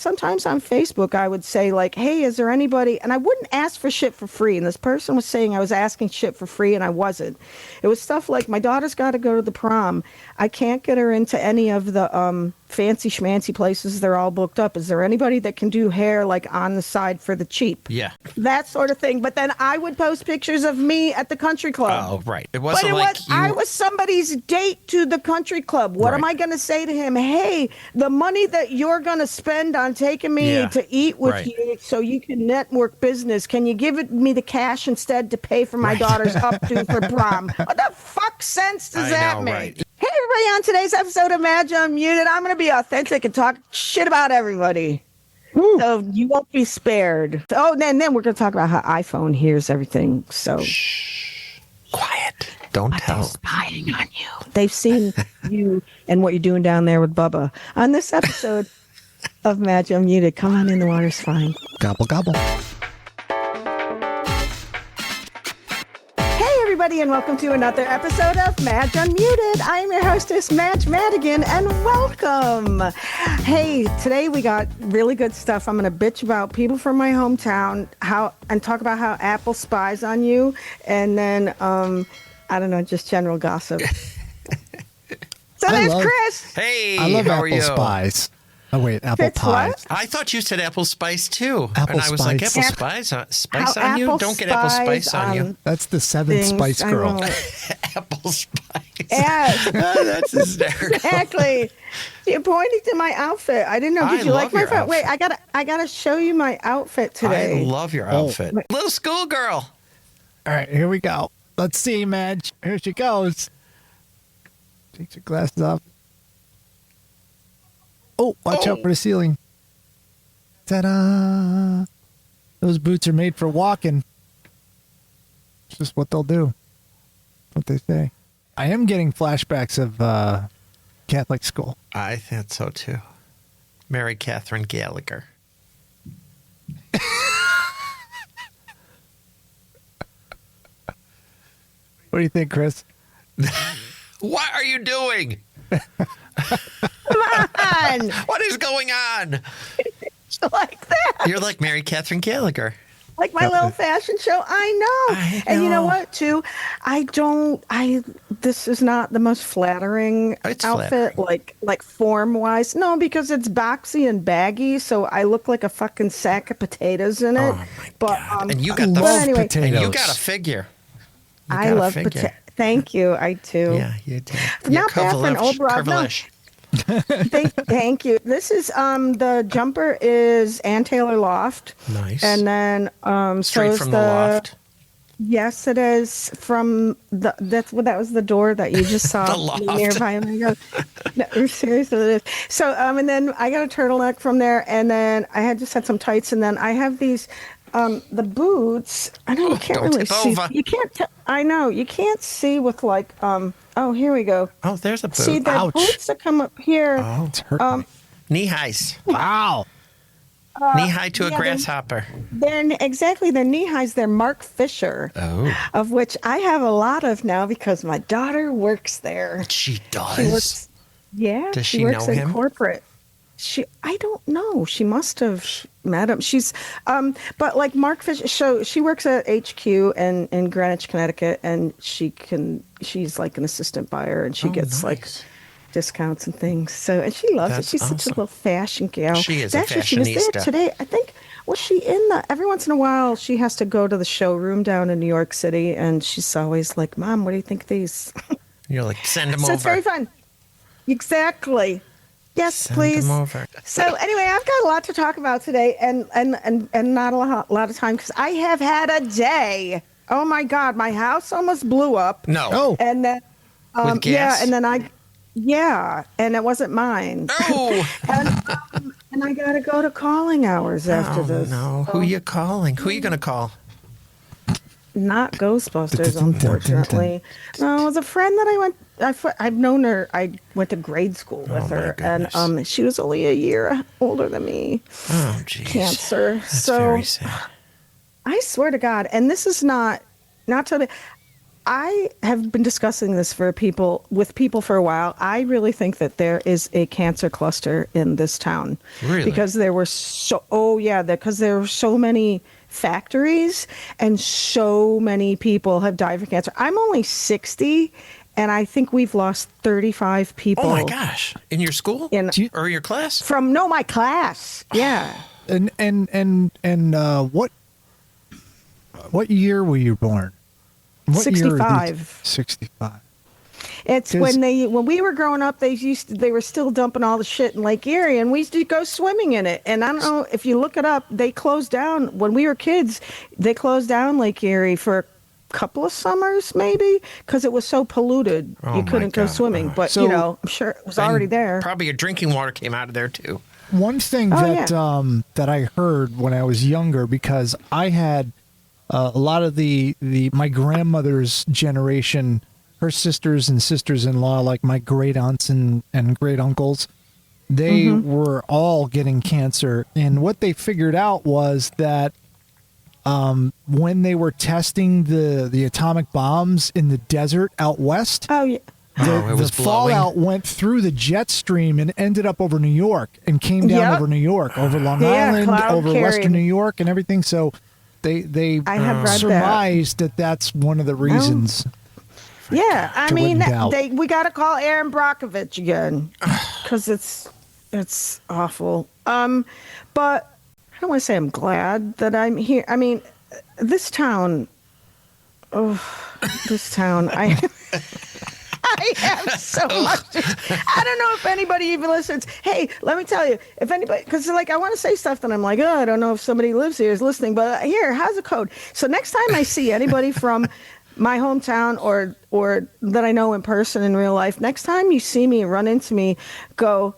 Sometimes on Facebook, I would say like, hey, is there anybody? And I wouldn't ask for shit for free. And this person was saying I was asking shit for free and I wasn't. It was stuff like my daughter's got to go to the prom. I can't get her into any of the fancy schmancy places. They're all booked up. Is there anybody that can do hair like on the side for the cheap? Yeah. That sort of thing. But then I would post pictures of me at the country club. Oh, right. It wasn't I was somebody's date to the country club. What am I going to say to him? Hey, the money that you're going to spend on taking me to eat with you so you can network business, can you give me the cash instead to pay for my daughter's updo for prom? What the fuck sense does that make? Right. Hey, everybody, on today's episode of Madge Unmuted, I'm going to be authentic and talk shit about everybody. Woo. So you won't be spared. Oh, and then we're going to talk about how iPhone hears everything. So shh, quiet. Don't tell. They're spying on you. They've seen you and what you're doing down there with Bubba. On this episode of Madge Unmuted, come on in, the water's fine. Gobble, gobble. Everybody, and welcome to another episode of Madge Unmuted. I am your hostess, Madge Madigan, and welcome. Hey, today we got really good stuff. I'm going to bitch about people from my hometown, and talk about how Apple spies on you, and then I don't know, just general gossip. So there's Chris. Hey, I love how Apple are you? Spies. Oh wait, Apple Fitz, Pies. what? I thought you said apple spice too, Apple and I was like, spice. spice on you? Apple Don't get apple spice on you. That's the seventh Spice Girl. Apple spice. Yes. Oh, that's hysterical. Exactly. You're pointing to my outfit. I didn't know. Did you like my outfit? Wait, I gotta show you my outfit today. I love your outfit. Little schoolgirl. All right, here we go. Let's see, Madge. Here she goes. Takes her glasses off. Oh, watch out for the ceiling. Ta-da! Those boots are made for walking. It's just what they'll do. What they say. I am getting flashbacks of Catholic school. I think so too. Mary Catherine Gallagher. What do you think, Chris? What are you doing? Come on! What is going on? Like that. You're like Mary Catherine Gallagher. Like my little fashion show. I know. And you know what, too? This is not the most flattering outfit, flattering. like form-wise. No, because it's boxy and baggy, so I look like a fucking sack of potatoes in it. Oh, my God. And you got potatoes. And you got a figure. I love potatoes. Thank you. I do. Yeah, you do. Not bad for an old broad. No. Thank you. This is the jumper is Ann Taylor Loft. Nice. And then straight from the loft. Yes, it is from that was the door that you just saw The loft. nearby. And I go, no, seriously, it is. So and then I got a turtleneck from there, and then I just had some tights, and then I have these. The boots. I know you can't really see. Over. You can't. I know you can't see with like. Oh, here we go. Oh, there's a boot. See the boots that come up here. Oh, it's hurting. Knee highs. Wow. Knee high to a grasshopper. They're knee highs. They're Mark Fisher. Oh. Of which I have a lot of now because my daughter works there. She does. She works, yeah. Does she she works know in him? corporate. I don't know. She must have met him. She's, but like Mark Fisher, so she works at HQ in Greenwich, Connecticut, and she's like an assistant buyer, and she gets like discounts and things. So, and she loves it. She's such a little fashion gal. She is Actually, a fashionista. she was there today. I think, was she every once in a while, she has to go to the showroom down in New York City, and she's always like, Mom, what do you think of these? You're like, send them over. So it's very fun. Exactly. Yes, Send please. them over. So anyway, I've got a lot to talk about today, and not a lot of time because I have had a day. Oh my God, my house almost blew up. No. Oh. And then, With gas? yeah, and then and it wasn't mine. Oh. and I got to go to calling hours after this. No. Who are you calling? Who are you going to call? Not Ghostbusters, unfortunately. No, it was a friend that I've known her. I went to grade school with her, and she was only a year older than me. Oh, geez. Cancer. That's very sad. I swear to God, and this is not totally. I have been discussing this with people for a while. I really think that there is a cancer cluster in this town. Really? Because there were because there were so many factories and so many people have died from cancer. I'm only 60 and I think we've lost 35 people. Oh my gosh! In your school or your class? My class. Yeah. And what year were you born? What 65. 65. It's when we were growing up, they were still dumping all the shit in Lake Erie, and we used to go swimming in it. And I don't know if you look it up, they closed down when we were kids. They closed down Lake Erie for a couple of summers, maybe, because it was so polluted you couldn't go swimming. But I'm sure it was already there. Probably your drinking water came out of there too. One thing that I heard when I was younger, because I had a lot of my grandmother's generation, her sisters and sisters-in-law, like my great aunts and great uncles, they were all getting cancer. And what they figured out was that when they were testing the atomic bombs in the desert out west, the fallout went through the jet stream and ended up over New York and came down over New York, over Long Island, over Western New York and everything. So they surmised that that's one of the reasons. Yeah, I mean, we got to call Aaron Brockovich again because it's awful. But I don't want to say I'm glad that I'm here. I mean, this town, I have so much. I don't know if anybody even listens. Hey, let me tell you, if anybody, because I want to say stuff that I'm like, I don't know if somebody lives here is listening, but here, how's the code? So next time I see anybody from my hometown or that I know in person in real life, next time you see me, run into me, go,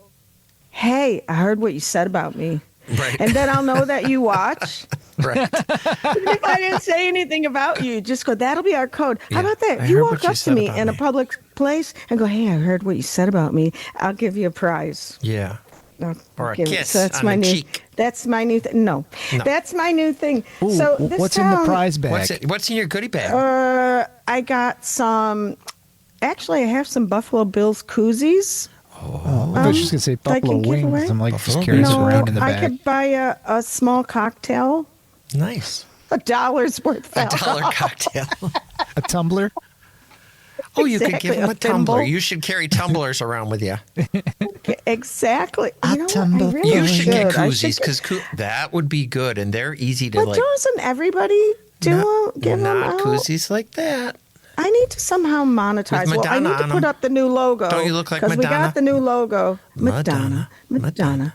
hey, I heard what you said about me. Right. And then I'll know that you watch. Right. If I didn't say anything about you, just go, that'll be our code. How about that? You walk up to me in a public place and go, hey, I heard what you said about me. I'll give you a prize. Yeah. Or a kiss so that's on my the new, cheek. That's my new thing. No, that's my new thing. Ooh, so what's in the prize bag? What's in your goodie bag? I got some, actually I have some Buffalo Bills koozies. I was just going to say Buffalo wings. I'm like just carrying it around in the bag. I could buy a small cocktail. Nice. $1 worth of $1 cocktail. A tumbler? Oh, you could give him a tumbler. thimble. You should carry tumblers around with you. Exactly. tumbler. You should get koozies because that would be good, and they're easy to But doesn't everybody give them not out? koozies like that. I need to somehow monetize. With Well, I Madonna need to on put them. up the new logo. Don't you look like Because we Madonna? got the new logo. Madonna. Madonna.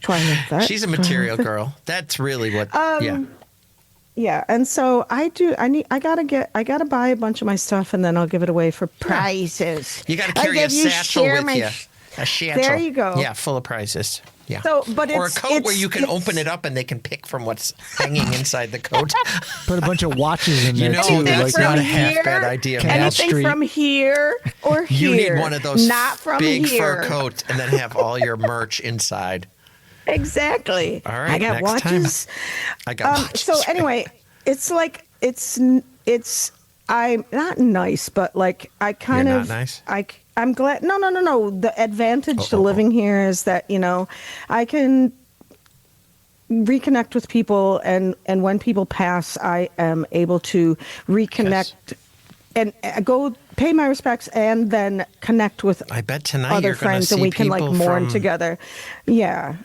Try that. She's a material girl. That's really what. Yeah, and so I gotta buy a bunch of my stuff, and then I'll give it away for prizes. You got to carry a satchel with you. A satchel. There you go. Yeah, full of prizes. Yeah. So, but or a coat where you can open it up and they can pick from what's hanging inside the coat. Put a bunch of watches in there too. Anything That's from not a here, half bad idea. Anything Street. from here or here. You need one of those not from big here. fur coats and then have all your merch inside. Exactly. All right. I got next watches. Time. I got watches. So anyway, it's like it's I'm not nice, but like I kind You're of not nice? I'm glad. No. The advantage to living here is that I can reconnect with people, and when people pass, I am able to reconnect and go pay my respects, and then connect with. I bet tonight other you're gonna friends, and see we can like people mourn from- together. Yeah.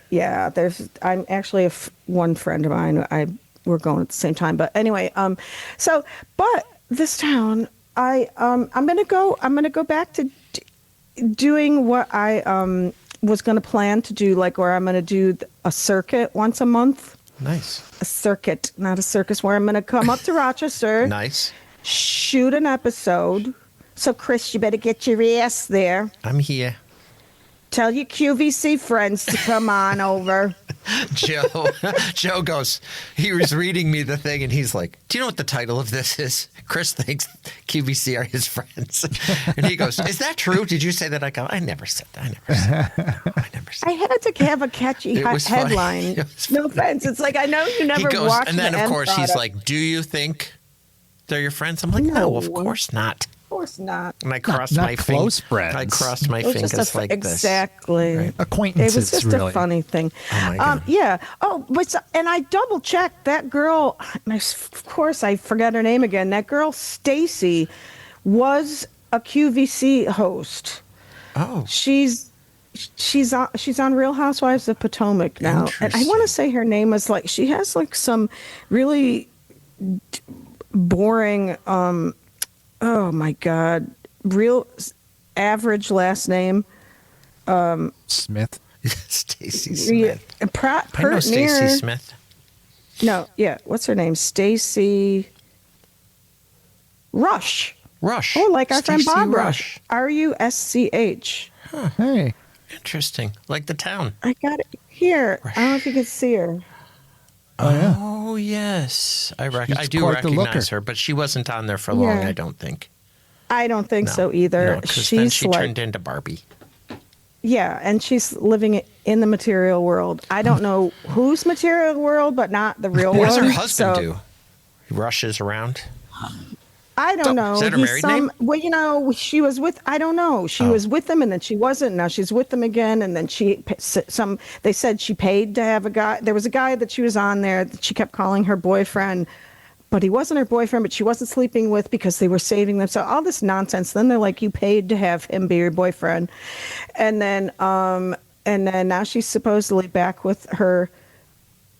I'm actually one friend of mine. We're going at the same time, but anyway. But this town, I'm gonna go back to doing what I was gonna plan to do, like where I'm gonna do a circuit once a month. Nice. A circuit, not a circus, where I'm gonna come up to Rochester. Nice. Shoot an episode. So Chris, you better get your ass there. I'm here. Tell your QVC friends to come on over. Joe goes, he was reading me the thing and he's like, do you know what the title of this is? Chris thinks QVC are his friends. And he goes, is that true? Did you say that? I go, I never said that. I never said I had to have a catchy It was funny. headline. It was No offense. It's like, I know you never he goes, watched and then the of end course he's product. like, do you think They're your friends? I'm like, no, of No. course not. Of course not. And I crossed not my close fingers. friends. I crossed my It was just fingers like exactly. Right. Acquaintances, It was just really. a funny thing. Oh, my God. Yeah. Oh, and I double checked that girl. Of course, I forgot her name again. That girl, Stacy, was a QVC host. this. Oh, She's on Real Housewives of Potomac now, and I want to say her name was like she has like some really boring. Oh my God, real average last name. Smith. Stacy Smith. I know Near, Stacy Smith. No, yeah. What's her name? Stacy Rush. Rush. Oh, like our friend Stacey Bob Rush. Rusch. Hey. Interesting. Like the town. I got it here. I don't know if you can see her. Oh, yeah. Oh, yes. I She's do quite the looker. recognize her, but she wasn't on there for long, Yeah. I don't think. I don't think No. so either. No, 'cause She's then she like, turned into Barbie. yeah, and she's living in the material world. I don't know whose material world, but not the real What one. does her husband So, do? He rushes around. I don't know. Is that her He's married name? Well, you know, she was with. I don't know. She was with him, and then she wasn't. Now she's with him again, and then They said she paid to have a guy. There was a guy that she was on there that she kept calling her boyfriend, but he wasn't her boyfriend. But she wasn't sleeping with because they were saving them. So all this nonsense. Then they're like, you paid to have him be your boyfriend, and then now she's supposedly back with her.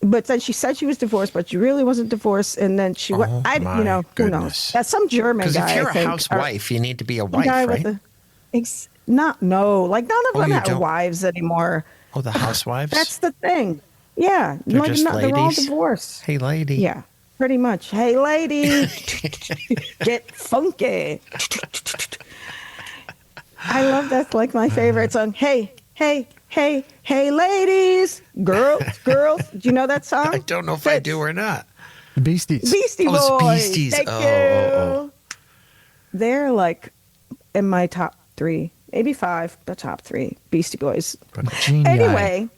But then she said she was divorced, but she really wasn't divorced. And then she, my who knows? goodness. That's some German Because guy. if you're I a think, housewife, you need to be a or wife, guy right? with none of Oh, them you have don't? wives anymore. Oh, the housewives? That's the thing. Yeah, They're just they're all ladies? divorced. Hey, lady. Yeah, pretty much. Hey, lady, get funky. I love that's like my favorite song. Hey, ladies, girls. Do you know that song? I don't know if I do or not. The Beasties. Beastie Boys. Oh, it's Beasties. Thank Oh, you. oh, They're like in my top 3, maybe 5, but top 3 Beastie Boys. Genii. Anyway,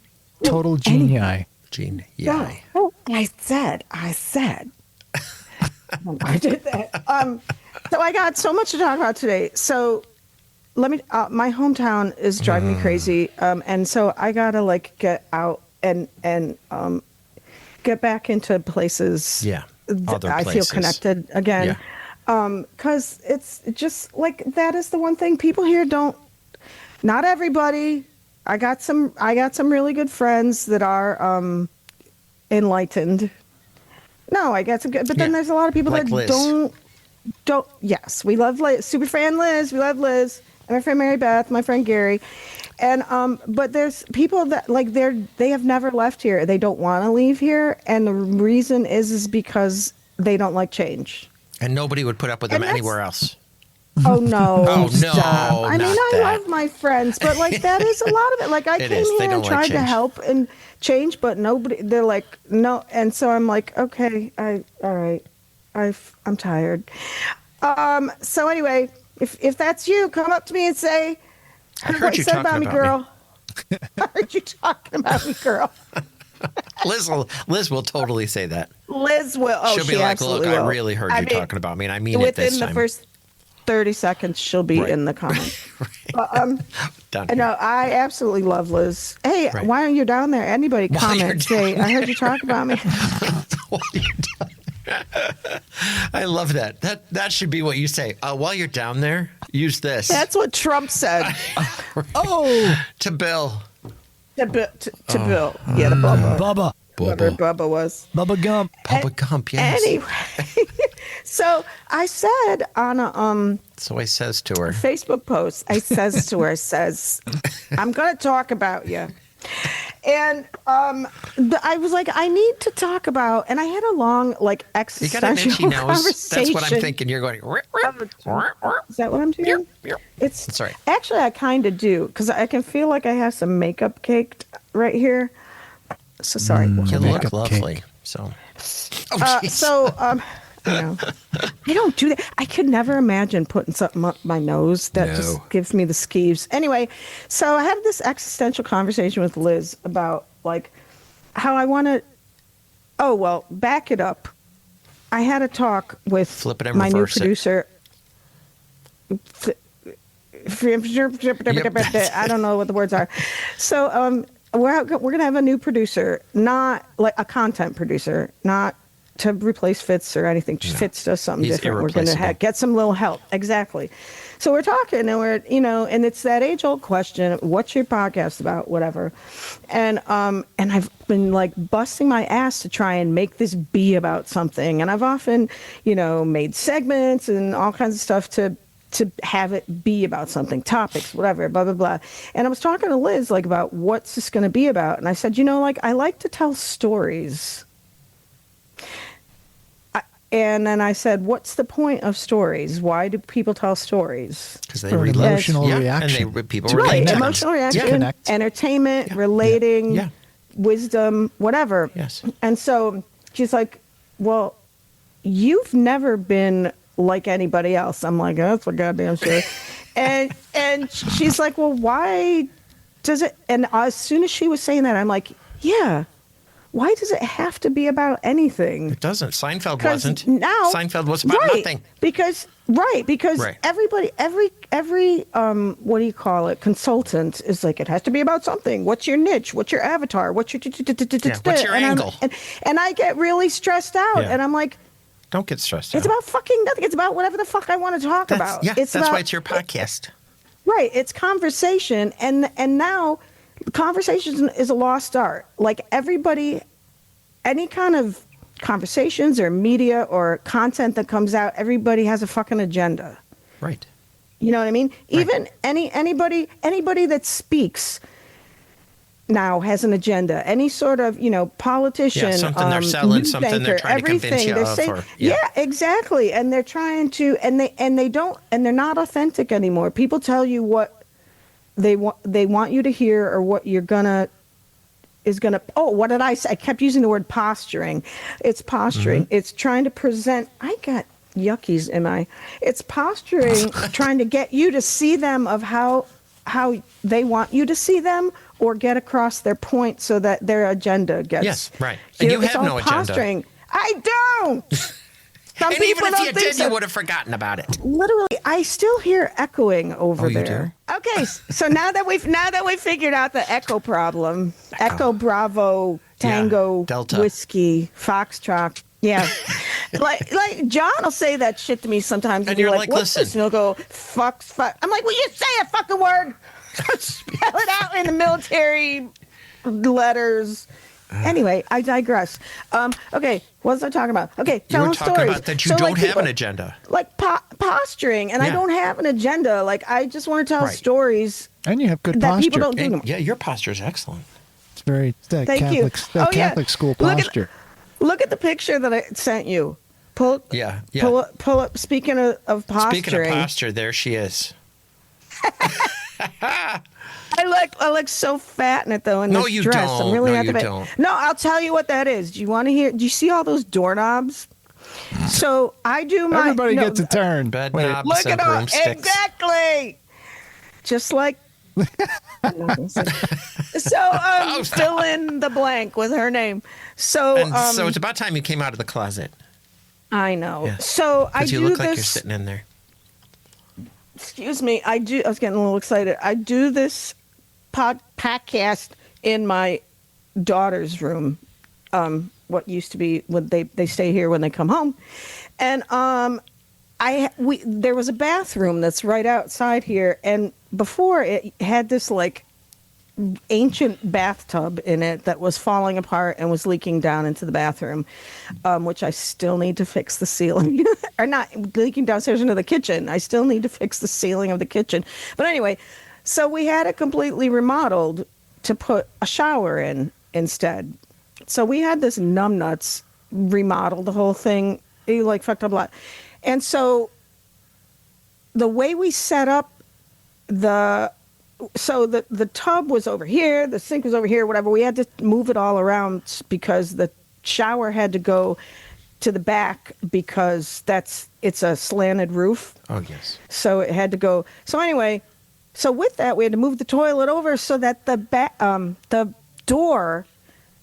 Total genii. Gene. yeah. Yeah. Oh, I said. I did that. So I got so much to talk about today. So let me. My hometown is driving me crazy, and so I gotta like get out and get back into places. Yeah. that Other I feel places. connected again. Because it's just like that is the one thing people here don't. Not everybody. I got some really good friends that are enlightened. No, I got some good, but then Yeah. there's a lot of people Like that Liz. don't. Yes, we love Liz, super fan Liz. We love Liz, and my friend Mary Beth, my friend Gary, and but there's people that like they have never left here. They don't want to leave here, and the reason is because they don't like change. And nobody would put up with them And that's- anywhere else. Oh no! Oh, no, stop. I mean, not I that. love my friends, but like that is a lot of it. Like I It came is. They here don't and like tried to change. help and change, but nobody. They're like no, and so I'm like, okay, all right, I'm tired. So anyway, if that's you, come up to me and say, I heard what you said talking about me, about girl. I heard you talking about me, girl. Liz will totally say that. Liz will. Oh, She'll be she like, absolutely look, I will. really heard I you mean, talking about me, and I mean it within this the time. first 30 seconds, she'll be Right. in the comments. Done. No, I absolutely love Liz. Hey, Right. why aren't you down there? Anybody While you're comment, say, I heard you talk about me. While you're down there. I love that. That should be what you say. While you're down there, use this. That's what Trump said Oh, to Bill. to Bill. Yeah, to Bubba. Bubba. Whoever Bubba was. Bubba Gump. Papa Gump, yes. Anyway, so I said on a So he says to her. Facebook post, I says, I'm going to talk about you. And I was like, I need to talk about, and I had a long, like, You got an itchy existential nose. conversation. That's what I'm thinking. You're going. Is that what I'm doing? It's Sorry. Actually, I kind of do because I can feel like I have some makeup caked right here. So sorry. You Makeup look cake. lovely. So. Oh, jeez. I don't do that. I could never imagine putting something up my nose that No. just gives me the skeeves. Anyway, so I had this existential conversation with Liz about like how I want to. Oh well, back it up. I had a talk with Flip it and my new reverse it. producer. I don't know what the words are. So we're going to have a new producer, not like a content producer, not to replace Fitz or anything. No. Fitz does something He's different. We're going to irreplaceable. get some little help. Exactly. So we're talking, and we're, and it's that age-old question: what's your podcast about? Whatever. And I've been like busting my ass to try and make this be about something. And I've often, made segments and all kinds of stuff to have it be about something, topics, whatever, blah, blah, blah. And I was talking to Liz, like, about what's this going to be about. And I said, I like to tell stories. And then I said, what's the point of stories? Why do people tell stories? Because they For an relate. emotional reaction. And people Right, relate to them. emotional reaction, Connect. entertainment, relating, Yeah. wisdom, whatever. Yes. And so she's like, well, you've never been like anybody else. I'm like, oh, that's for goddamn sure. and she's like, well, why does it? And as soon as she was saying that, I'm like, yeah. Why does it have to be about anything? It doesn't. Seinfeld 'Cause wasn't. now Seinfeld was about nothing. Because Right. everybody, every what do you call it? Consultant is like, it has to be about something. What's your niche? What's your avatar? What's your what's your angle? And I get really stressed out, Yeah. and I'm like, Don't get stressed out. it's about fucking nothing. It's about whatever the fuck I want to talk about. Yeah, It's that's about, why it's your podcast. Right. It's conversation. And now conversation is a lost art. Like everybody, any kind of conversations or media or content that comes out, everybody has a fucking agenda. Right. You know what I mean? Right. Even anybody that speaks now has an agenda. Any sort of, politician, Yeah, something they're selling, news something they're anchor, trying to convince everything. you They're of, saying, or- yeah, yeah. exactly. And they're trying to, and they don't, and they're not authentic anymore. People tell you what they want you to hear, or what you're gonna. Oh, what did I say? I kept using the word posturing. It's posturing. Mm-hmm. It's trying to present. I got yuckies in my. It's posturing, trying to get you to see them of how they want you to see them, or get across their point so that their agenda gets. Yes, right. And you it's have all no agenda. posturing. I don't. Some And even people if don't you think did, so. you would have forgotten about it. Literally, I still hear echoing over Oh, you there. Okay, so now that we've figured out the echo problem, Echo Bravo Tango Delta. Whiskey Foxtrot. Yeah, like John will say that shit to me sometimes, And he'll you're be like, "What's listen." this?" And he'll go, "Fuck." I'm like, "Will you say a fucking word? Spell it out in the military letters." Anyway, I digress. Okay, what was I talking about? Okay, You telling were talking stories. about that you So, don't like, have people- an agenda. like posturing, and I Yeah. don't have an agenda. Like, I just want to tell Right. stories And you have good that posture. people don't do. And, them. yeah, your posture is excellent. It's very it's that Thank you. Catholic, that Oh, yeah. Catholic school Look at- posture. Look at the picture that I sent you. Pull Yeah. pull up. Speaking of posturing, Speaking of posture, there she is. I look so fat in it though in No, this you dress. don't. I'm really No, happy you about it. don't. No, I'll tell you what that is. Do you want to hear? Do you see all those doorknobs? So I do my. Everybody no, gets a turn. Bed Wait, knobs Look and at all broomsticks. exactly. Just like. So fill in the blank with her name. So And so it's about time you came out of the closet. I know. Yeah. So I Because you do look like you're this. sitting in there. Excuse me. I was getting a little excited. I do this podcast in my daughter's room. What used to be when they stay here when they come home, and there was a bathroom that's right outside here, and before it had this like ancient bathtub in it that was falling apart and was leaking down into the bathroom, which I still need to fix the ceiling. Or not leaking downstairs into the kitchen. I still need to fix the ceiling of the kitchen. But anyway, so we had it completely remodeled to put a shower in instead. So we had this numbnuts remodel the whole thing. He like fucked up a lot. And so the way we set up the tub was over here, the sink was over here, whatever. We had to move it all around because the shower had to go to the back because it's a slanted roof. Oh, yes. So it had to go. So anyway, so with that, we had to move the toilet over so that the door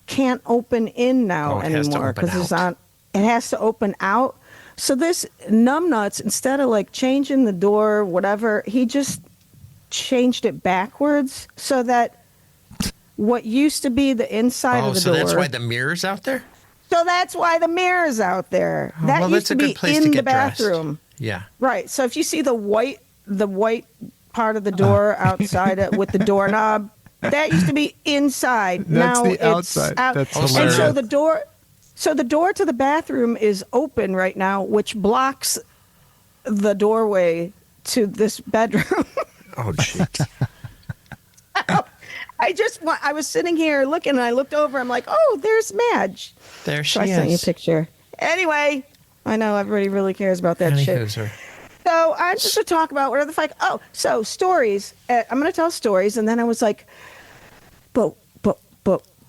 can't open in now Oh, it has to anymore open because it's out. it has to open out. So this numbnuts, instead of like changing the door, whatever, he just changed it backwards so that what used to be the inside of the door. Oh, so that's why the mirror's out there? So that's why the mirror's out there. That well, used that's a to be good place in to the get dressed. bathroom. Yeah. Right. So if you see the white part of the door outside it with the doorknob, that used to be inside. That's now the it's outside. out. That's and hilarious. so the door to the bathroom is open right now, which blocks the doorway to this bedroom. Oh, jeez. I was sitting here looking, and I looked over. I'm like, oh, there's Madge. There she So I is. sent you a picture. Anyway, I know everybody really cares about that Any shit. hooser. So I'm just going to talk about whatever the fuck. Oh, so stories. I'm going to tell stories, and then I was like, but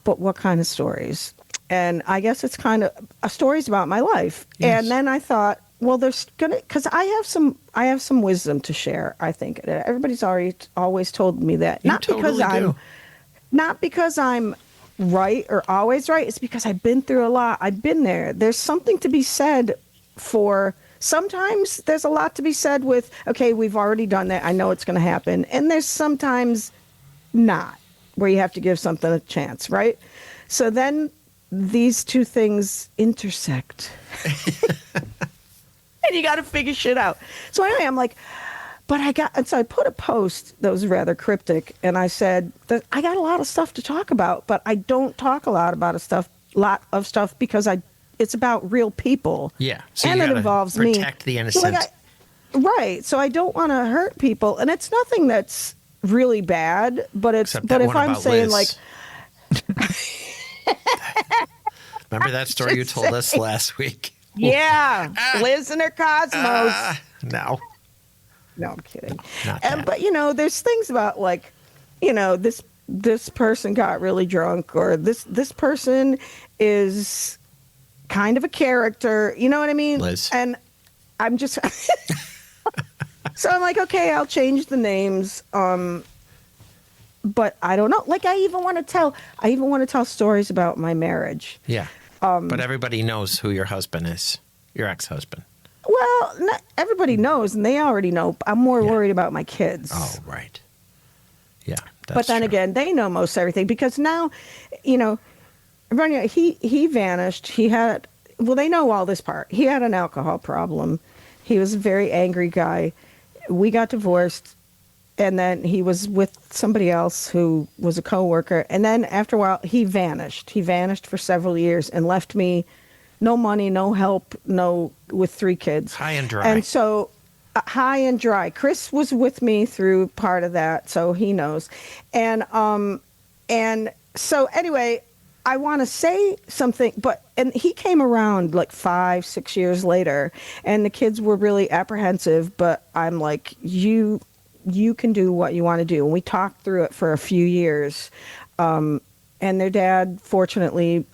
what kind of stories? And I guess it's kind of stories about my life. Yes. And then I thought, well, there's gonna, because I have some wisdom to share. I think everybody's always told me that. You totally do. Not because I'm right or always right. It's because I've been through a lot. I've been there. There's something to be said for. Sometimes there's a lot to be said with, okay, we've already done that. I know it's going to happen. And there's sometimes not, where you have to give something a chance, right? So then these two things intersect. And you got to figure shit out. So anyway, I'm like, and so I put a post that was rather cryptic, and I said that I got a lot of stuff to talk about, but I don't talk a lot about lot of stuff because it's about real people. Yeah. So and you it gotta involves me. protect the innocent. So right. So I don't want to hurt people, and it's nothing that's really bad, but Except that if one I'm about saying Liz. Remember that story you told us last week? yeah, Liz and her cosmos. No. No, I'm kidding. Not that. But there's things about like, this person got really drunk, or this person is kind of a character. You know what I mean? Liz. And I'm just so I'm like, okay, I'll change the names. But I don't know. Like I even want to tell stories about my marriage. Yeah. But everybody knows who your husband is, your ex-husband. Well, not everybody knows, and they already know. I'm more worried about my kids. Oh, right. Yeah. But then again, they know most everything because now, he vanished. They know all this part. He had an alcohol problem. He was a very angry guy. We got divorced, and then he was with somebody else who was a coworker. And then after a while, he vanished. He vanished for several years and left me no money, no help, with 3 kids. High and dry. And so high and dry. Chris was with me through part of that, so he knows. And so anyway, I want to say something, and he came around like 5-6 years later, and the kids were really apprehensive, but I'm like, you can do what you want to do. And we talked through it for a few years. And their dad, fortunately,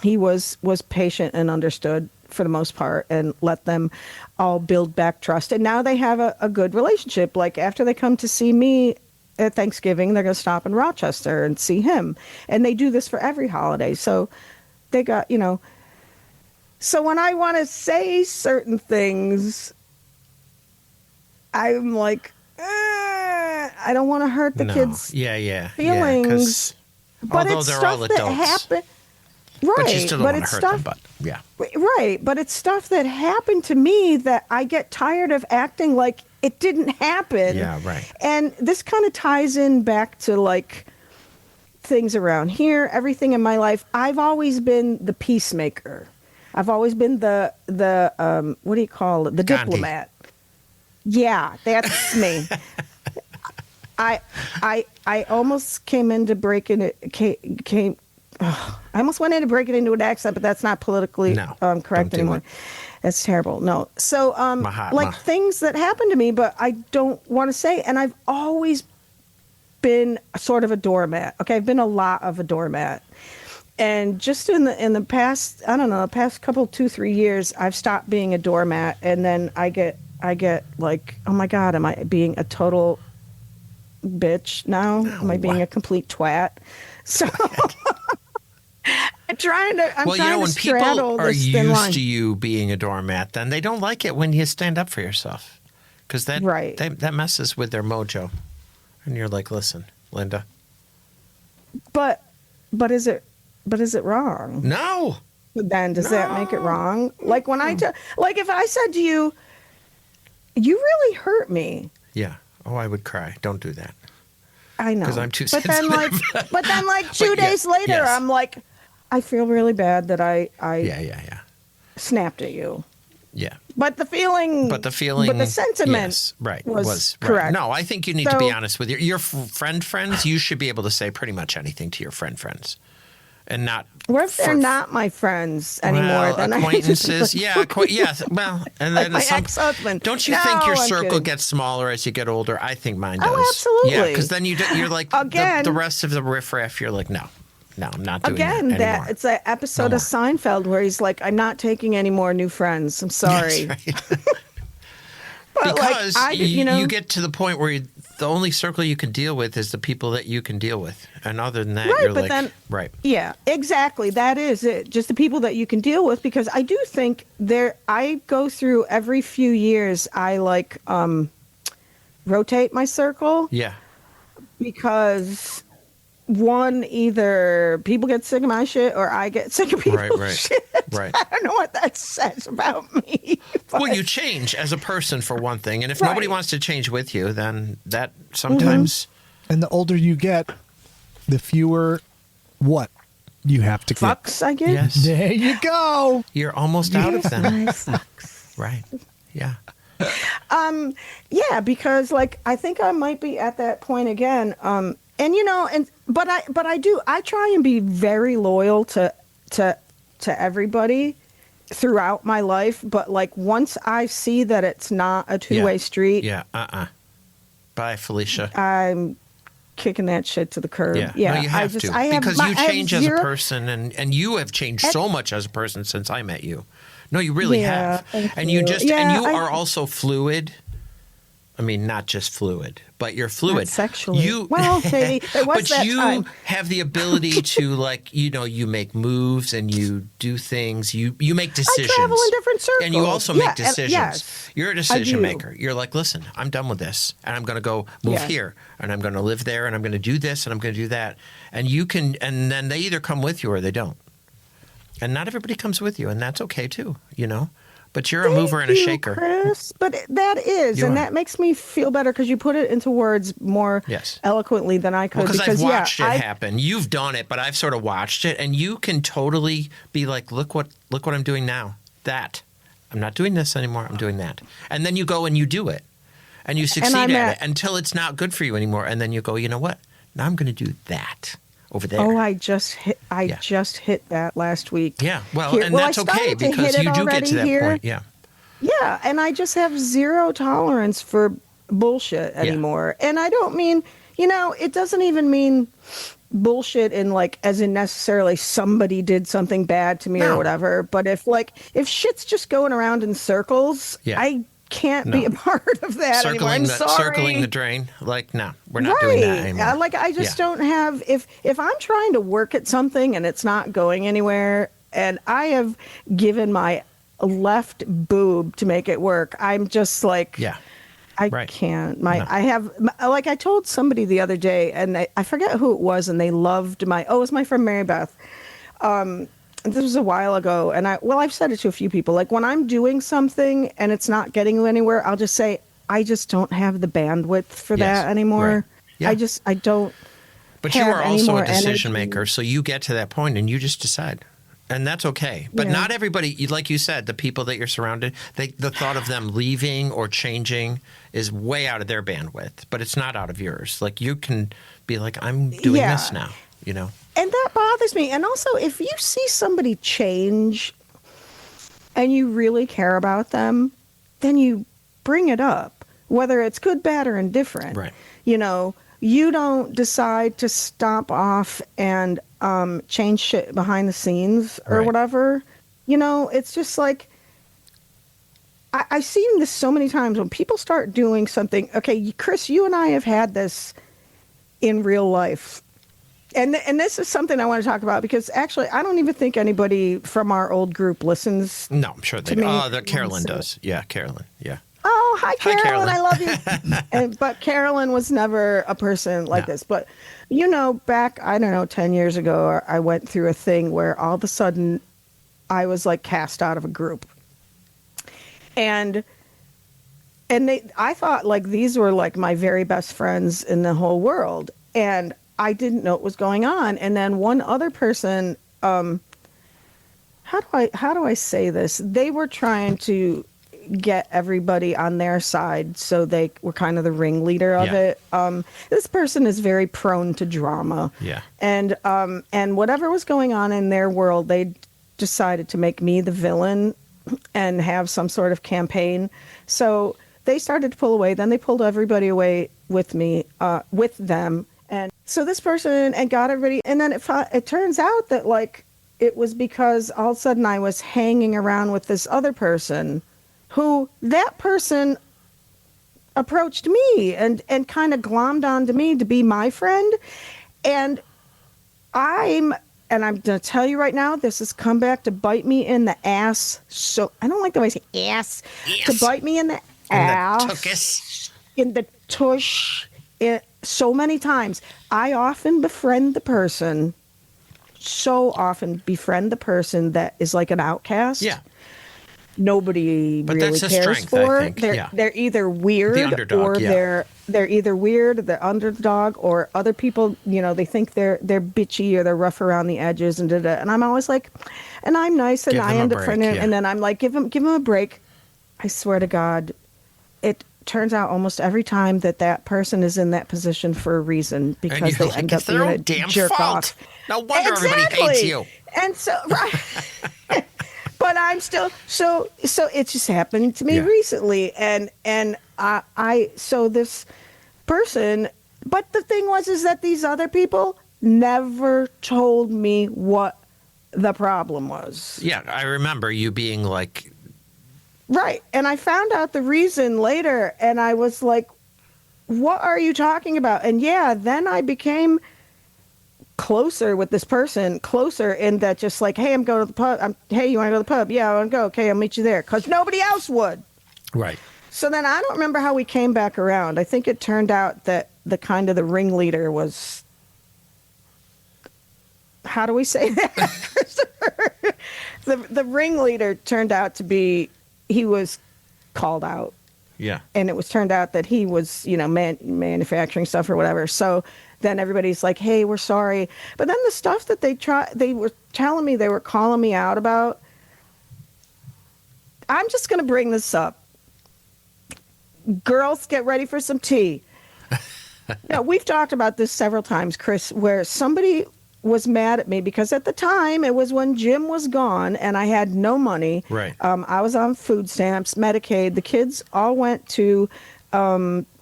he was patient and understood for the most part and let them all build back trust. And now they have a good relationship. Like after they come to see me at Thanksgiving, they're going to stop in Rochester and see him. And they do this for every holiday. So they got, so when I want to say certain things, I'm like, I don't want to hurt the kids' feelings. But it's they're stuff all that adults. happened. Right. But you still don't want to hurt them, but yeah. Right. But it's stuff that happened to me that I get tired of acting like it didn't happen. Yeah, right. And this kind of ties in back to like things around here, everything in my life. I've always been the peacemaker. I've always been the what do you call it? The Gandhi. diplomat. Yeah, that's me. I almost came into breaking it. I almost went into breaking into an accent, but that's not politically correct anymore. That's terrible. No. So, like things that happened to me, but I don't want to say. And I've always been sort of a doormat. Okay, I've been a lot of a doormat. And just in the past, I don't know, the past couple 2-3 years, I've stopped being a doormat, and then I get like, oh my God, am I being a total bitch now? Am I being a complete twat? So trying to. I'm well, you trying know, to when people straddle are this thin used line. to you being a doormat, then they don't like it when you stand up for yourself, because that messes with their mojo. And you're like, listen, Linda. But is it wrong? No. Then does that make it wrong? Like when like if I said to you, you really hurt me. Yeah. Oh, I would cry. Don't do that. I know. Because I'm too but sensitive. Then like 2 days later, yes. I'm like, I feel really bad that I Yeah. snapped at you. Yeah. But the sentiment yes, right, was right. correct. No, I think you need to be honest with your friends. You should be able to say pretty much anything to your friends, and not. What if they're not my friends anymore? Well, then acquaintances, yes. Well, and then like my ex-husband. Don't you think your circle gets smaller as you get older? I think mine does. Oh, absolutely. Yeah, because then you're like Again, the rest of the riffraff. You're like, no, I'm not doing again, that anymore. it's an episode of Seinfeld where he's like, I'm not taking any more new friends. I'm sorry. That's right. But because like, you get to the point where the only circle you can deal with is the people that you can deal with. And other than that, you're but like, then, right. Yeah, exactly. That is it. Just the people that you can deal with, because I do think I go through every few years, I like rotate my circle. Yeah. Because one, either people get sick of my shit or I get sick of people's shit. Right. I don't know what that says about me. Well, you change as a person for one thing, and if nobody wants to change with you, then that sometimes. And the older you get, the fewer what you have to get. Fucks, I guess. Yes. There you go. You're almost out of them. Fucks. Right. Yeah. Yeah, because like I think I might be at that point again. But I try and be very loyal to everybody throughout my life, but like once I see that it's not a two-way street, Bye, Felicia. I'm kicking that shit to the curb. Yeah. No, you have to, because you change as a person, and you have changed so much as a person since I met you. No, you really have. And you are also fluid. I mean, not just fluid, but you're fluid. Not sexually. Well, maybe there was but that you time. have the ability to, like, you make moves and you do things. You make decisions. I travel in different circles. And you also make decisions. Yes, you're a decision maker. You're like, listen, I'm done with this, and I'm going to go move here, and I'm going to live there, and I'm going to do this, and I'm going to do that. And and then they either come with you or they don't. And not everybody comes with you, and that's okay too, But you're a mover and a shaker. Chris, but that is, that makes me feel better because you put it into words more eloquently than I could. Because I've watched it happen. You've done it, but I've sort of watched it, and you can totally be like, look what I'm doing now. That. I'm not doing this anymore. I'm doing that. And then you go and you do it, and you succeed at it until it's not good for you anymore. And then you go, you know what? Now I'm going to do that over there. Oh, I just hit that last week. Yeah, that's okay because you do get to that point. Yeah. Yeah, and I just have zero tolerance for bullshit anymore. Yeah. And I don't mean, it doesn't even mean bullshit in like as in necessarily somebody did something bad to me or whatever, but if shit's just going around in circles, I can't be a part of that anymore. I'm sorry. Circling the drain. Like, no, we're not doing that anymore. Like, I just don't have, if I'm trying to work at something and it's not going anywhere, and I have given my left boob to make it work, I'm just like, I can't. I told somebody the other day, and I forget who it was, and they loved it was my friend Mary Beth. This was a while ago, and I've said it to a few people. Like, when I'm doing something and it's not getting you anywhere, I'll just say, I just don't have the bandwidth for that anymore. Right. Yeah. I don't. But you are also a decision maker, so you get to that point and you just decide. And that's okay. But not everybody, like you said, the people that you're surrounded, the thought of them leaving or changing is way out of their bandwidth, but it's not out of yours. Like, you can be like, I'm doing this now, And that bothers me. And also, if you see somebody change and you really care about them, then you bring it up, whether it's good, bad, or indifferent. Right. You don't decide to stomp off and change shit behind the scenes or whatever. It's just like, I've seen this so many times when people start doing something. Okay, Chris, you and I have had this in real life. And this is something I want to talk about because actually I don't even think anybody from our old group listens. No, I'm sure they to do. me. Oh, the Carolyn does. Yeah, Carolyn. Yeah. Oh, hi, Hi, Carolyn. Carolyn. I love you. But Carolyn was never a person like No. this. But, back, I don't know, 10 years ago, I went through a thing where all of a sudden I was like cast out of a group. And I thought like these were like my very best friends in the whole world. And I didn't know what was going on. And then one other person, how do I say this? They were trying to get everybody on their side, so they were kind of the ringleader of it. This person is very prone to drama. Yeah. And whatever was going on in their world, they decided to make me the villain and have some sort of campaign. So they started to pull away. Then they pulled everybody away with me, with them. And so this person and got everybody. And then it turns out that like it was because all of a sudden I was hanging around with this other person who that person approached me and kind of glommed onto me to be my friend. And I'm going to tell you right now, this has come back to bite me in the ass. So I don't like the way I say ass. Yes. To bite me in the ass. In the tush. So many times. I often befriend the person that is like an outcast. Yeah. Nobody But really that's a cares strength, for. I think. They're either weird The underdog, or yeah. they're either weird, the underdog, or other people, they think they're bitchy or they're rough around the edges and da-da. And I'm always like, and I'm nice and Give I them a end up break, friending, yeah. and then I'm like, give them a break. I swear to God, it turns out almost every time that person is in that position for a reason because they end up it's their being own a damn jerk fault. off. No wonder everybody hates you. And so, right. But I'm still so it just happened to me Yeah. recently, and so this person, but the thing is that these other people never told me what the problem was. Yeah, I remember you being like, Right. And I found out the reason later, and I was like, what are you talking about? And yeah, then I became closer with this person, closer in that just like, hey, I'm going to the pub. Hey, you want to go to the pub? Yeah, I want to go. Okay, I'll meet you there. Because nobody else would. right. So then I don't remember how we came back around. I think it turned out that the ringleader was, how do we say that, Christopher? The ringleader turned out to be, he was called out. Yeah. And it was turned out that he was, manufacturing stuff or whatever. So then everybody's like, hey, we're sorry. But then the stuff that they were telling me, they were calling me out about, I'm just going to bring this up. Girls, get ready for some tea. Now, we've talked about this several times, Chris, where somebody was mad at me because at the time it was when Jim was gone and I had no money. Right. I was on food stamps, Medicaid. The kids all went to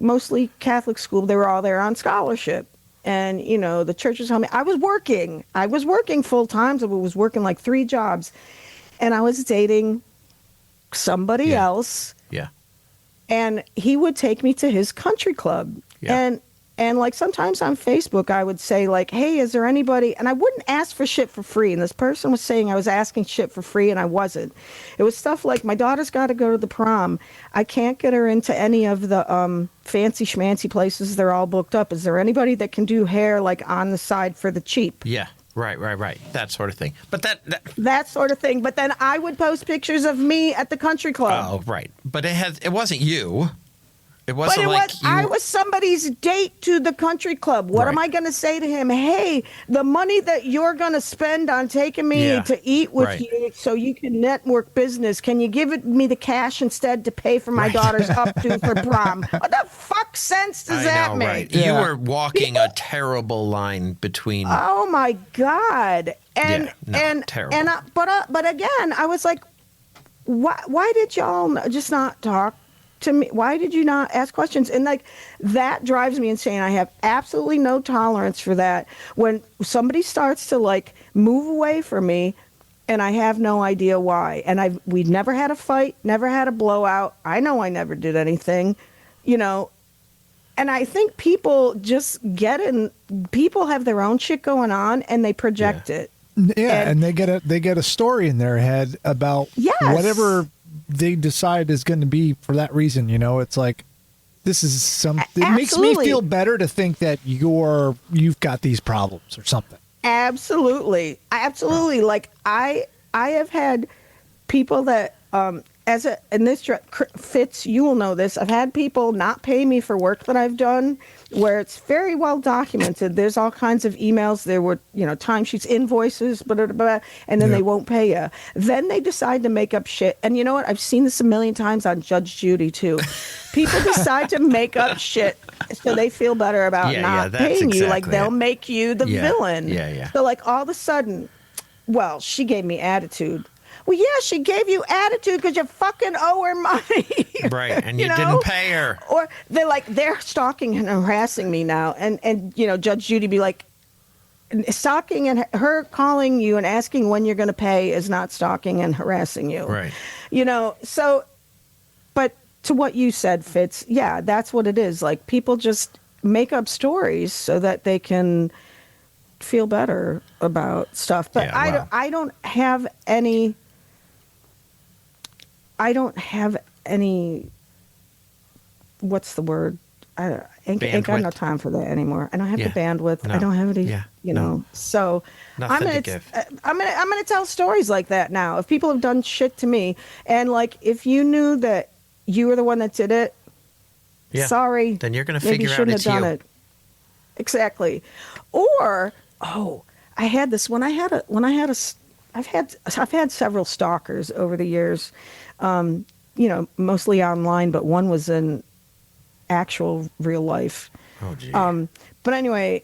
mostly Catholic school. They were all there on scholarship. And, the church was telling me I was working. Full time. So I was working like 3 jobs. And I was dating somebody else. Yeah. And he would take me to his country club. Yeah. And like sometimes on Facebook, I would say like, hey, is there anybody? And I wouldn't ask for shit for free. And this person was saying I was asking shit for free and I wasn't. It was stuff like my daughter's got to go to the prom. I can't get her into any of the fancy schmancy places. They're all booked up. Is there anybody that can do hair like on the side for the cheap? Yeah. Right. That sort of thing. But that sort of thing. But then I would post pictures of me at the country club. Oh, right. But it wasn't you. It But wasn't I was somebody's date to the country club. What am Right. I going to say to him? Hey, the money that you're going to spend on taking me Yeah. to eat with Right. you so you can network business, can you give me the cash instead to pay for my Right. daughter's updo for prom? What the fuck sense does that make? Right. You were walking a terrible line between. Oh my God. And terrible. but again, I was like, why did y'all just not talk to me? Why did you not ask questions? And like that drives me insane. I have absolutely no tolerance for that. When somebody starts to like move away from me and I have no idea why. And we never had a fight, never had a blowout. I know I never did anything, And I think people just people have their own shit going on and they project it. Yeah, and they get a story in their head about whatever they decide is going to be for that reason. It's like, this is it makes me feel better to think that you've got these problems or something. Absolutely. Like I have had people that Fitz, you will know this. I've had people not pay me for work that I've done where it's very well documented. There's all kinds of emails. There were, timesheets, invoices, blah, blah, blah, and then they won't pay you. Then they decide to make up shit. And you know what? I've seen this a million times on Judge Judy too. People decide to make up shit so they feel better about not paying you. Like they'll make you the villain. Yeah. So like all of a sudden, well, she gave me attitude. Well, yeah, she gave you attitude because you fucking owe her money. Right, and you didn't pay her. Or they're stalking and harassing me now. And Judge Judy be like, stalking and her calling you and asking when you're going to pay is not stalking and harassing you. Right. So, but to what you said, Fitz, yeah, that's what it is. Like, people just make up stories so that they can feel better about stuff. But I don't have any... what's the word? I ain't got no time for that anymore. I don't have the bandwidth. No. I don't have any, So nothing to give. I'm gonna tell stories like that now. If people have done shit to me, and like if you knew that you were the one that did it, sorry, then you're gonna maybe figure shouldn't out it's have done you. it. Exactly. Or I had this I've had several stalkers over the years. Mostly online, but one was in actual real life. Oh, gee. But anyway,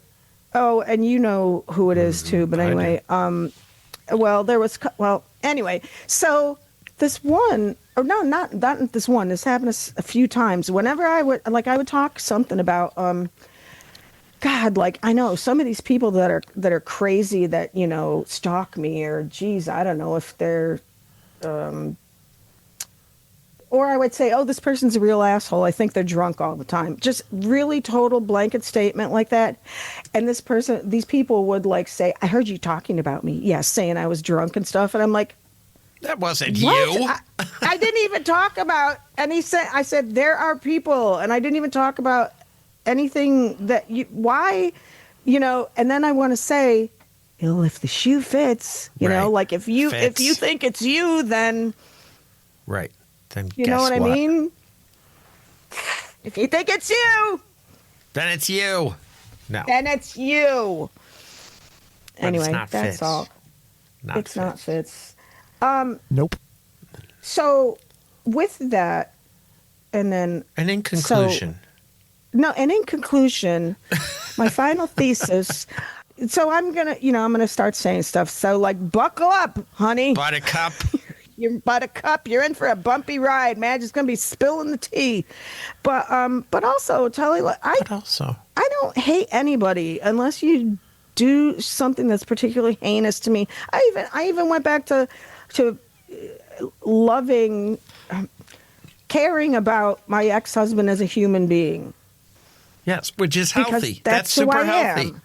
and you know who it is too. But anyway, anyway, so this one, or no, not this one. This happened a few times. Whenever I would talk something about, God, like I know some of these people that are crazy that stalk me, or geez, I don't know if they're. Or I would say, this person's a real asshole. I think they're drunk all the time. Just really total blanket statement like that. And these people would like say, I heard you talking about me. Yes, saying I was drunk and stuff. And I'm like, that wasn't what? you. I didn't even talk about, and I said, there are people, and I didn't even talk about anything that why, and then I want to say, if the shoe fits, like if you think it's you, then. Right. Then you know what I mean? If you think it's you, then it's you. No. Then it's you. But anyway, it's not that's Fitz. all. It's not Fitz. Nope. So with that, and then. And in conclusion. My final thesis. So I'm gonna start saying stuff. So like, buckle up, honey. Buttercup. You're Buttercup. You're in for a bumpy ride. Madge is going to be spilling the tea. But also, Tully, I don't hate anybody unless you do something that's particularly heinous to me. I even went back to loving, caring about my ex-husband as a human being. Yes, which is healthy. That's super healthy. Am.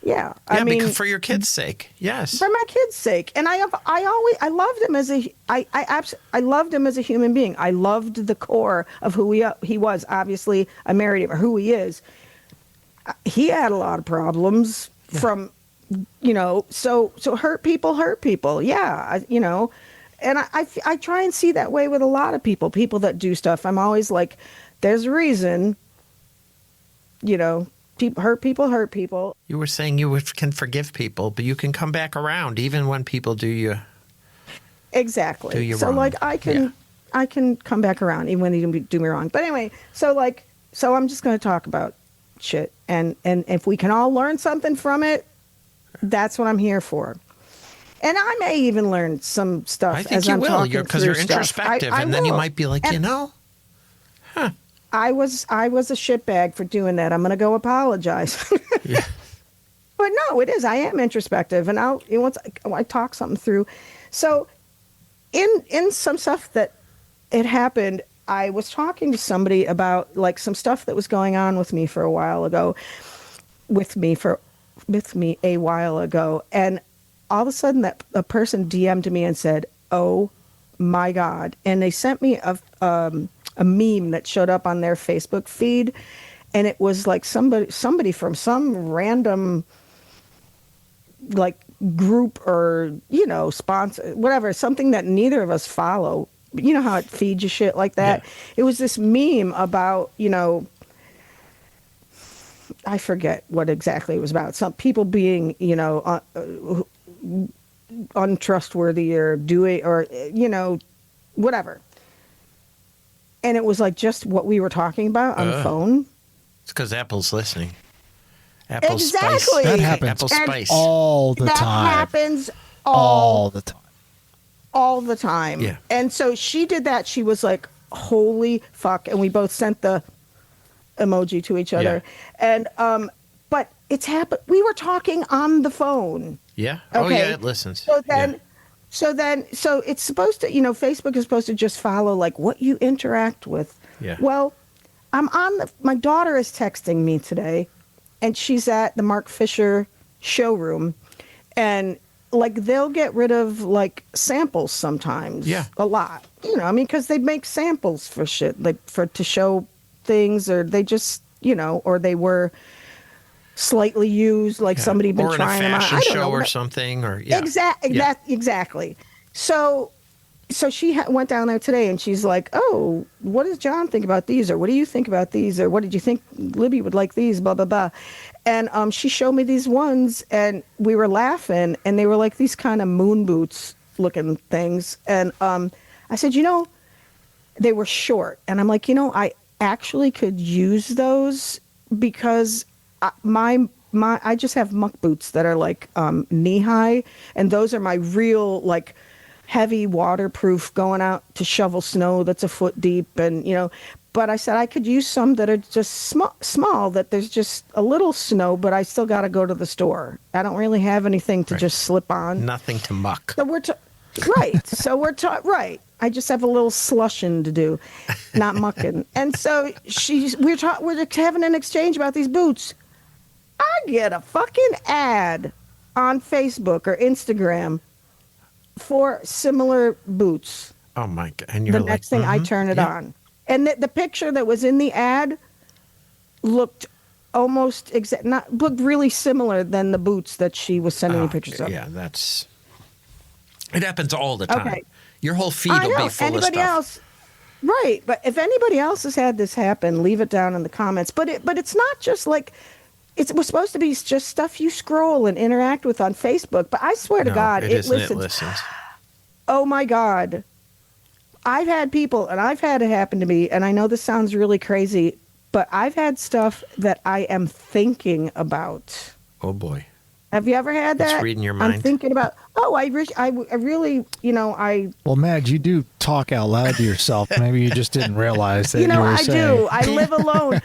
Yeah, I mean, for your kids' sake, yes. For my kids' sake, and I loved him as I loved him as a human being. I loved the core of who he was. Obviously, I married him, or who he is. He had a lot of problems from, so hurt people. Yeah, and I try and see that way with a lot of people that do stuff. I'm always like, there's a reason, hurt people. You were saying you can forgive people, but you can come back around even when people do you. Exactly. Do you so wrong. like I can come back around even when they do me wrong. But anyway, so I'm just going to talk about shit, and if we can all learn something from it, that's what I'm here for. And I may even learn some stuff. I think as you I'm will, talking because you're introspective, and then you might be like, I was a shitbag for doing that. I'm going to go apologize. Yeah. But no, it is. I am introspective, and I talk something through. So, in some stuff that it happened, I was talking to somebody about like some stuff that was going on with me for a while ago, with me a while ago, and all of a sudden that a person DM'd me and said, "Oh my God!" And they sent me a meme that showed up on their Facebook feed, and it was like somebody from some random like group or sponsor, whatever, something that neither of us follow. You know how it feeds you shit like that. Yeah. It was this meme about I forget what exactly it was about. Some people being untrustworthy or doing or whatever. And it was like just what we were talking about on the phone. It's because Apple's listening. Apple exactly. Spice. That happens Apple Spice. all the time. That happens all the time. All the time. Yeah. And so she did that. She was like, holy fuck. And we both sent the emoji to each other. Yeah. And but it's happened. We were talking on the phone. Yeah. Okay? Oh yeah, it listens. So it's supposed to, Facebook is supposed to just follow like what you interact with. Yeah. Well, my daughter is texting me today, and she's at the Mark Fisher showroom, and like they'll get rid of like samples sometimes. Yeah. A lot. Because they make samples for shit, like to show things, or they just, or they were slightly used, like somebody been trying them out. Or in a fashion show or something, or exactly. So she went down there today, and she's like, "Oh, what does John think about these? Or what do you think about these? Or what did you think Libby would like these? Blah blah blah." And she showed me these ones, and we were laughing, and they were like these kind of moon boots looking things. And I said, they were short, and I'm like, I actually could use those because I just have muck boots that are like knee high, and those are my real like heavy waterproof going out to shovel snow that's a foot deep, and but I said I could use some that are just small that there's just a little snow, but I still got to go to the store. I don't really have anything to just slip on. Nothing to muck. So right. So right. I just have a little slushing to do, not mucking. And so we're having an exchange about these boots. I get a fucking ad on Facebook or Instagram for similar boots. Oh my God. And you're the next thing I turn it on. And the picture that was in the ad looked almost looked really similar than the boots that she was sending me pictures of. Yeah, it happens all the time. Okay. Your whole feed will be full of stuff. Else, right. But if anybody else has had this happen, leave it down in the comments. But it's not just like it was supposed to be just stuff you scroll and interact with on Facebook. But I swear to God, it listens. Oh my God. I've had people, and I've had it happen to me, and I know this sounds really crazy, but I've had stuff that I am thinking about. Oh boy. Have you ever had that? It's reading your mind. I'm thinking about, I really, Well, Madge, you do talk out loud to yourself. Maybe you just didn't realize that I do. I live alone.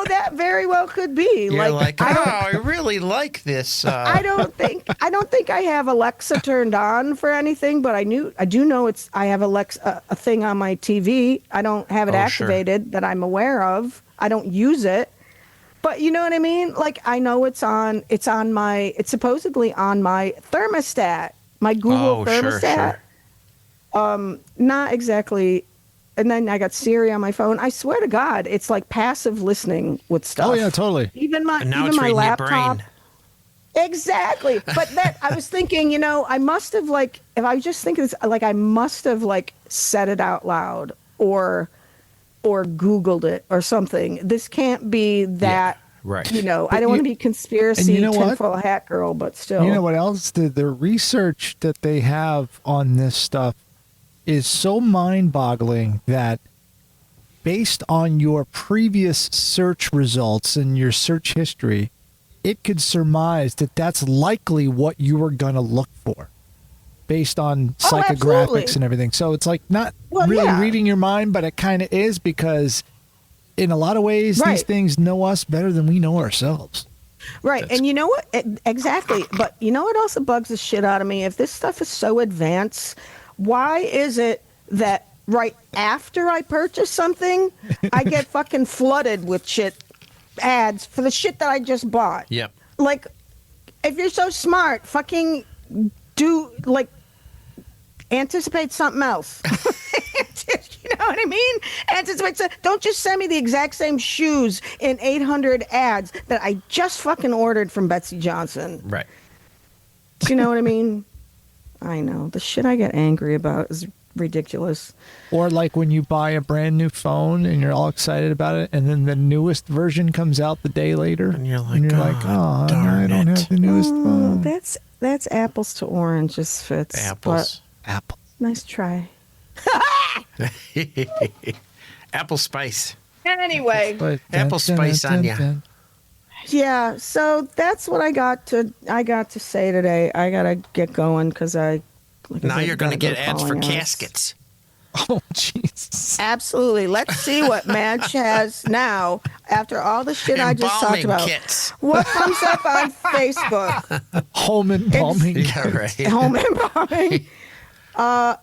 That very well could be. You're like I really like this. I don't think I have Alexa turned on for anything, but I do know I have Alexa, a thing on my TV. I don't have it activated that I'm aware of. I don't use it. But you know what I mean? Like, I know it's supposedly on my thermostat, my Google thermostat. Sure. Not exactly. And then I got Siri on my phone. I swear to God, it's like passive listening with stuff. Oh yeah, totally. Even my laptop. Your brain. Exactly. But I was thinking, I must have if I just think this, I must have said it out loud or Googled it or something. This can't be that, right. I don't want to be conspiracy tinfoil hat girl, but still. You know what else? The research that they have on this stuff is so mind-boggling that based on your previous search results and your search history, it could surmise that that's likely what you were going to look for. Based on psychographics and everything. So it's not reading your mind, but it kind of is, because in a lot of ways, these things know us better than we know ourselves. Right. And you know what? Exactly. But you know what also bugs the shit out of me? If this stuff is so advanced, why is it that right after I purchase something, I get fucking flooded with shit ads for the shit that I just bought. Yep. Like, if you're so smart, fucking do, like, anticipate something else. You know what I mean? Anticipate. Don't just send me the exact same shoes in 800 ads that I just fucking ordered from Betsy Johnson. Right. Do you know what I mean? I know. The shit I get angry about is ridiculous. Or like when you buy a brand new phone and you're all excited about it, and then the newest version comes out the day later, And you're like, oh, darn I don't it." have the newest phone. That's apples to oranges, Fitz. Apples. Apple. But nice try. Apple spice. Anyway. But Apple spice on ya. Yeah, so that's what I got to say today. I gotta get going because Now you're going to get ads for calling outs. caskets. Oh, Jesus. Absolutely. Let's see what Madge has now after all the shit I just talked Embalming about. kits. What comes up on Facebook? Home embalming. Yeah, right. Home embalming. Oh,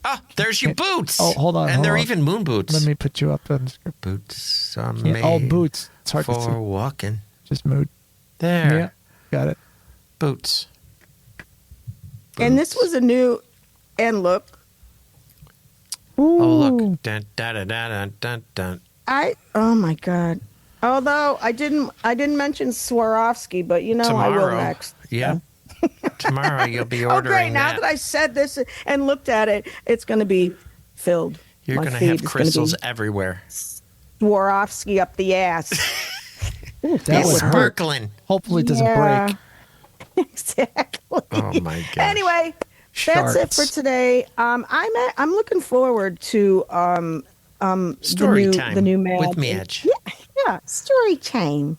Oh, there's your boots. Oh, hold on, And hold they're on. even moon boots. Let me put you up on the script. Boots are Yeah, made all boots. It's hard to for see. walking. Just mood. There. Yeah, got it. Boots. and this was a new, and look, Oh, look. Dun, dun, dun, dun, dun, dun. oh my God. Although I didn't mention Swarovski, but you know I will Tomorrow. next. Yeah. Tomorrow you'll be Oh, ordering great. Now that I said this and looked at it, it's going to be filled. You're My going to feed have is gonna crystals be everywhere. Swarovski up the ass. That He's would hurt. sparkling. Hopefully it doesn't Yeah. break. Exactly. Oh, my gosh. Anyway, that's it for Sharks. today. I'm looking forward to Story the time new Madge. with Madge. Yeah, story time.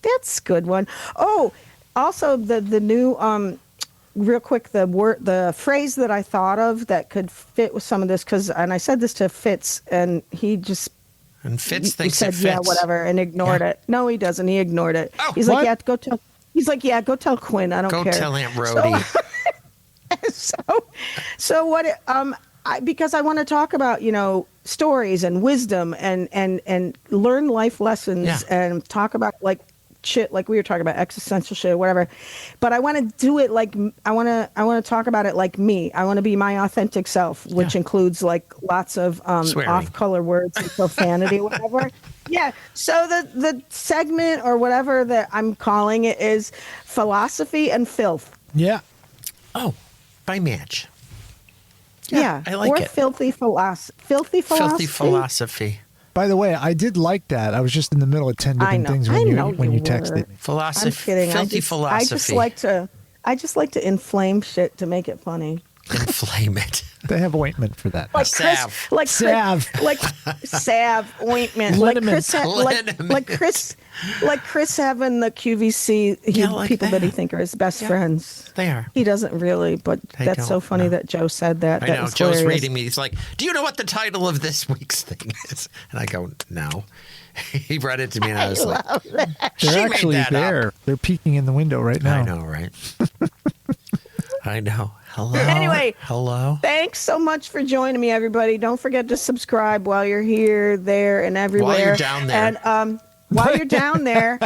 That's a good one. Oh, also the new real quick, the phrase that I thought of that could fit with some of this, and I said this to Fitz, and he just And Fitz he thinks said it fits. yeah, whatever, and ignored Yeah. it. No, he doesn't. He ignored it. Oh, He's what? like, yeah, go tell. He's like, yeah, go tell Quinn. I don't Go care. tell Aunt Rhodey. So what? Because I want to talk about stories and wisdom and learn life lessons Yeah. and talk about like shit like we were talking about existential shit or whatever. But I want to do it like I want to talk about it like me. I want to be my authentic self, which Yeah. includes like lots of Swearing. off-color words and profanity, whatever. Yeah. So the segment or whatever that I'm calling it is philosophy and filth. Yeah. Oh, by Madge. Yeah, I like or it. filthy philosophy. Filthy philosophy. Filthy philosophy. By the way, I did like that. I was just in the middle of 10 I different know. things I when know you you texted were. me. Philosophy. I'm kidding. Filthy philosophy. I just like to inflame shit to make it funny. Inflame it. They have ointment for that. Like Salve. Chris, like Salve. like salve ointment, Liniment. like Chris having the QVC Yeah, like people that he that. think are his best Yeah. friends. They are. He doesn't really, but They that's so don't, funny no. that Joe said that. I That know. was Joe's hilarious. reading me. He's like, "Do you know what the title of this week's thing is?" And I go, "No." He read it to me, and I was like, "She They're made actually that there. up." They're peeking in the window right now. I know, right? I know. Hello. Anyway. Hello. Thanks so much for joining me, everybody. Don't forget to subscribe while you're here, there, and everywhere. you're down there. And while you're down there,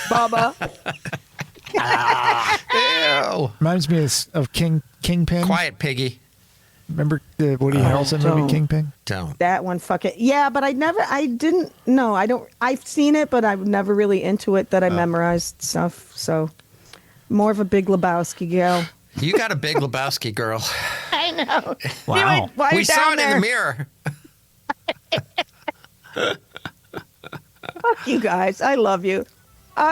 Bubba. Ew. Reminds me of Kingpin. Quiet, piggy. Remember the Woody Harrelson don't. movie Kingpin? Don't. That one, fuck it. Yeah, but I've seen it, but I'm never really into it that I memorized stuff. So more of a Big Lebowski gal. You got a big Lebowski girl. I know. Wow. Anyway, while We you're saw down it in there, the mirror. fuck you guys. I love you.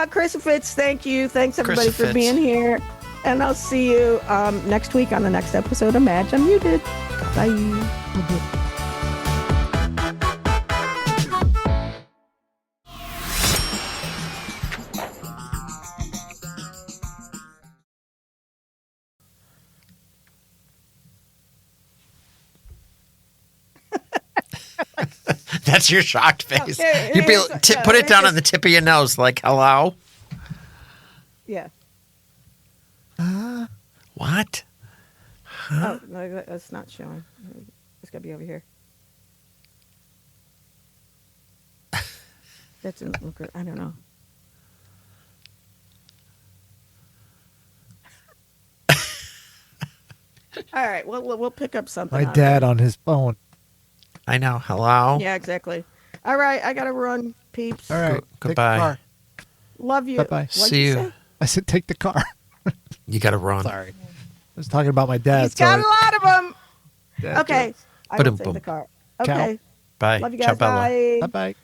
Chris and Fitz, thank you. Thanks everybody Chris for and being Fitz. here. And I'll see you next week on the next episode of Madge Unmuted. Bye. That's your shocked face. Okay, You put it down make on the tip of your nose, like hello. Yeah. What? Oh, no, that's not showing. It's got to be over here. That doesn't look good. I don't know. All right, we'll pick up something. My dad on his phone. I know. Hello. Yeah, exactly. All right, I gotta run, peeps. All right. take the Goodbye. car. Love you. Bye-bye. What'd See you. say? I said, take the car. You got to run. Sorry. I was talking about my dad. He's got a lot of them. Dad Okay, jokes. I will Ba-dum-bum. take the car. Ciao. Okay, Bye. love you Ciao, guys. Bella. Bye. Bye-bye.